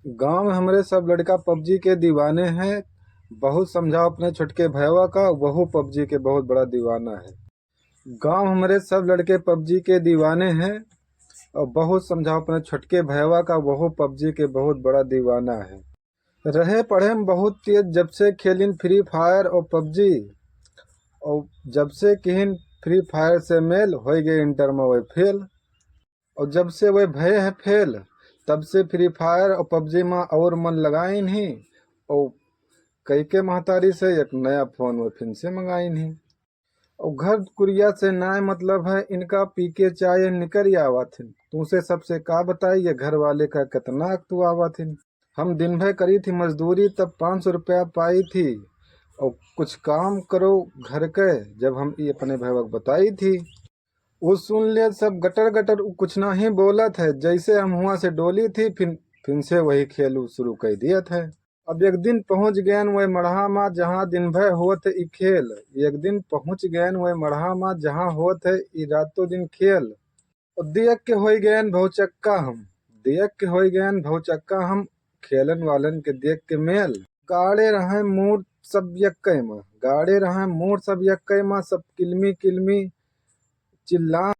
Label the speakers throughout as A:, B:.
A: गांव में हमरे सब लड़का पबजी के दीवाने हैं। बहुत समझाओ अपने छुटके भैया का, वहू पबजी के बहुत बड़ा दीवाना है। गांव हमरे सब लड़के पबजी के दीवाने हैं और बहुत समझाओ अपने छुटके भैया का, वहू पबजी के बहुत बड़ा दीवाना है। रहे पढ़े में बहुत तेज, जब से खेलिन फ्री फायर और पबजी, और जब से किहिन फ्री फायर से मेल हो गए इंटर में वही फेल। और जब से वह भय है फेल, तब से फ्री फायर और पबजी में और मन लगाई नहीं। और कई के महतारी से एक नया फोन वो फिर से मंगाई नहीं। और घर कुरिया से ना मतलब है इनका, पी के चाय निकर आवाथिन। तुमसे सबसे का बताई ये घर वाले का कितना तू आवाथिन। हम दिन भर करी थी मजदूरी, तब 500 रुपया पाई थी। और कुछ काम करो घर के, जब हम ये अपने भैया बताई थी। वो सुन ले सब गटर गटर, उ कुछ ना ही बोलत है। जैसे हम हुआ से डोली थी, फिर से वही खेल शुरू कर दिया था। अब एक दिन पहुंच गए वही मढ़ा माँ, जहाँ दिन भर होत है ई खेल। एक दिन पहुंच गए वही मढ़ा माँ, जहाँ होत है ई रातों दिन खेल। और देख के हो गए भौचक्का हम, देख के हो गए भौचक्का हम। खेलन वालन के देख के मेल गाड़े रहे मूड सब यक्के माँ, गाड़े रहे मूड सब यक्के माँ। सब किलमी किलमी चिल्ला,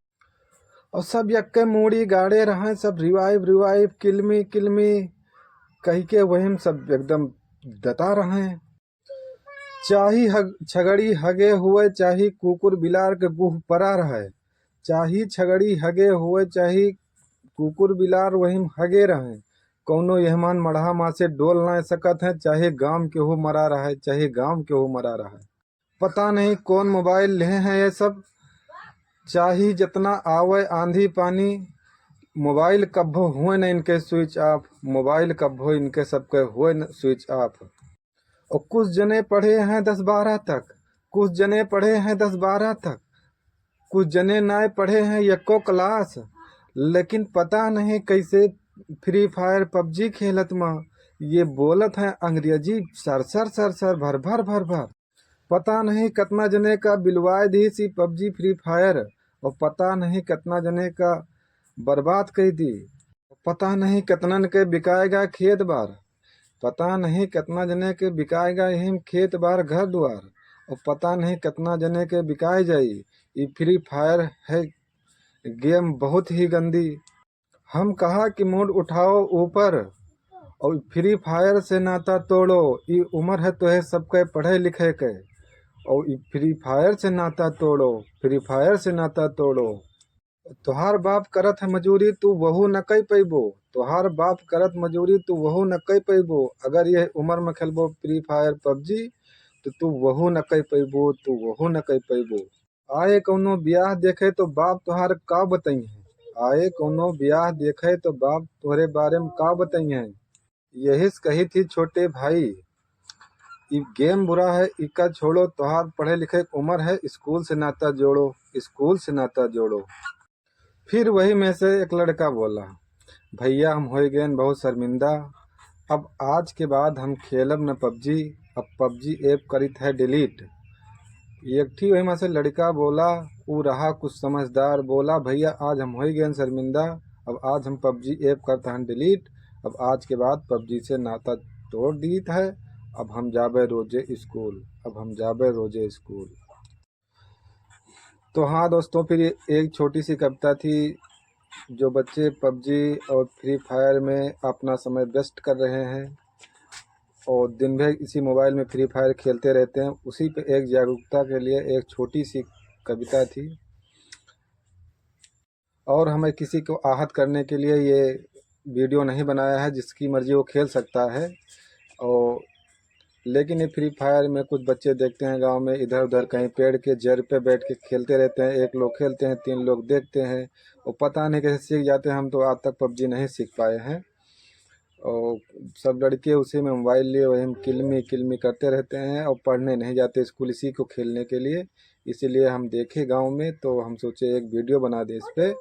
A: और सब यक्के मूड़ी गाड़े रहे। सब रिवाइव रिवाइव किलमी किलमी कही के वही सब एकदम दता रहे। चाही छगड़ी हगे हुए, चाही कुकुर बिलार के गुह परा रहे। चाही छगड़ी हगे हुए, चाही कुकुर बिलार वही हगे रहे। कौनो यहमान मढ़ा माँ से डोल ना सकत है, चाहे गांव के हो मरा रहा है, चाहे गांव के हो मरा रहा है। पता नहीं कौन मोबाइल ले हैं ये सब। चाही जितना आवे आंधी पानी, मोबाइल कब्बो हुए न इनके स्विच ऑफ, मोबाइल कब्बो इनके सबके हुए न स्विच ऑफ। और कुछ जने पढ़े हैं 10-12 तक, कुछ जने पढ़े हैं 10-12 तक, कुछ जने ना पढ़े हैं एको क्लास। लेकिन पता नहीं कैसे फ्री फायर पबजी खेलत माँ ये बोलत है अंग्रेजी सर सर सर सर भर भर भर भर। पता नहीं कितना जने का बिलवाए दी सी पबजी फ्री फायर, और पता नहीं कितना जने का बर्बाद कर दी। पता नहीं कितनन के बिकाएगा खेत बार, पता नहीं कितना जने के बिकाएगा यही खेत बार घर द्वार। और पता नहीं कितना जने के बिकाए जाई। ये फ्री फायर है गेम बहुत ही गंदी। हम कहा कि मूड उठाओ ऊपर, और फ्री फायर से नाता तोड़ो। ये उम्र है तो है सबके पढ़े लिखे के, और ये फ्री फायर से नाता तोड़ो, फ्री फायर से नाता तोड़ो। तोहार बाप करत है मजूरी, तू वहू न कई पैबो। तोहार बाप करत मजूरी, तू वहू न कई पैबो। अगर ये उम्र में खेलबो फ्री फायर पबजी, तो तू वहू न कई पैबो, तू वहू न कई पैबो। आए कौनो ब्याह देखे तो बाप तोहार का बताई है, आए कौनो ब्याह देखे तो बाप तोहरे बारे में का बताई है। यही कही थी छोटे भाई, ये गेम बुरा है इका छोड़ो। तोहार पढ़े लिखे उम्र है, स्कूल से नाता जोड़ो, स्कूल से नाता जोड़ो। फिर वही में से एक लड़का बोला, भैया हम हो गए बहुत शर्मिंदा। अब आज के बाद हम खेलब न पबजी, अब पबजी ऐप करित है डिलीट। एक ठीक वही में से लड़का बोला, वो रहा कुछ समझदार, बोला भैया आज हम हो गए शर्मिंदा, अब आज हम पबजी ऐप करते हैं डिलीट। अब आज के बाद पबजी से नाता तोड़ दीत है। अब हम जाबे रोजे स्कूल, अब हम जाबे रोजे स्कूल। तो हाँ दोस्तों, फिर एक छोटी सी कविता थी। जो बच्चे पबजी और फ्री फायर में अपना समय वेस्ट कर रहे हैं और दिन भर इसी मोबाइल में फ्री फायर खेलते रहते हैं, उसी पे एक जागरूकता के लिए एक छोटी सी कविता थी। और हमें किसी को आहत करने के लिए ये वीडियो नहीं बनाया है, जिसकी मर्जी वो खेल सकता है। और लेकिन ये फ्री फायर में कुछ बच्चे देखते हैं गांव में इधर उधर कहीं पेड़ के जड़ पे बैठ के खेलते रहते हैं। एक लोग खेलते हैं, 3 लोग देखते हैं, और पता नहीं कैसे सीख जाते हैं। हम तो आज तक पबजी नहीं सीख पाए हैं। और सब लड़के उसी में मोबाइल लिए वही किलमी किलमी करते रहते हैं और पढ़ने नहीं जाते स्कूल, इसी को खेलने के लिए। इसीलिए हम देखे गांव में तो हम सोचे एक वीडियो बना दें इस पर,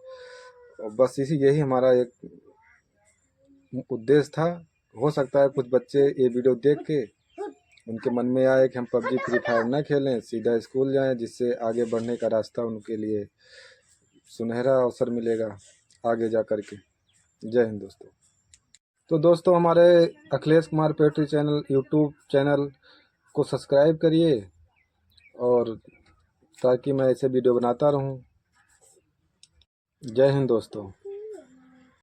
A: और बस यही हमारा एक उद्देश्य था। हो सकता है कुछ बच्चे ये वीडियो देख के उनके मन में आए कि हम पबजी फ्री फायर ना खेलें, सीधा स्कूल जाएं, जिससे आगे बढ़ने का रास्ता उनके लिए सुनहरा अवसर मिलेगा आगे जा कर के। जय हिंद दोस्तों। तो दोस्तों हमारे Akhilesh Kumar poetry channel YouTube channel को सब्सक्राइब करिए, और ताकि मैं ऐसे वीडियो बनाता रहूं। जय हिंद दोस्तों।